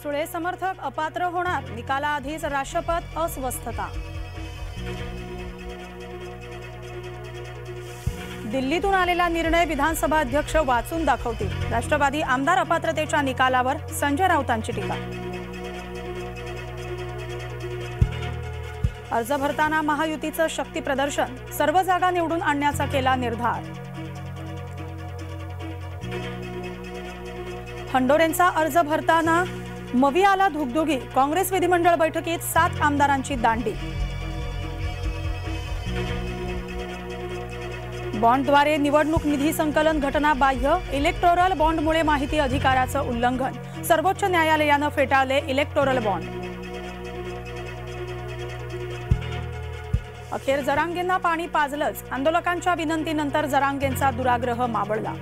सुळे समर्थक अपात्र होणार, निकालाआधीच राष्ट्रपत अस्वस्थता। दिल्लीतून आलेला निर्णय विधानसभा अध्यक्ष वाचून दाखवतील, राष्ट्रवादी आमदार अपात्रतेच्या निकालावर संजय राऊतांची टीका। अर्ज भरताना महायुतीचं शक्ती प्रदर्शन, सर्व जागा निवडून आणण्याचा केला निर्धार। हंडोरेंचा अर्ज भरताना मवी आला धुगधुगी, काँग्रेस विधिमंडळ बैठकीत 7 आमदारांची दांडी। बॉन्डद्वारे निवडणूक निधी संकलन घटना बाह्य, इलेक्टोरल बॉन्डमुळे माहिती अधिकाराचं उल्लंघन, सर्वोच्च न्यायालयानं फेटाळले इलेक्टोरल बॉन्ड। अखेर जरांगेंना पाणी पाजलंच, आंदोलकांच्या विनंतीनंतर जरांगेंचा दुराग्रह मावळला।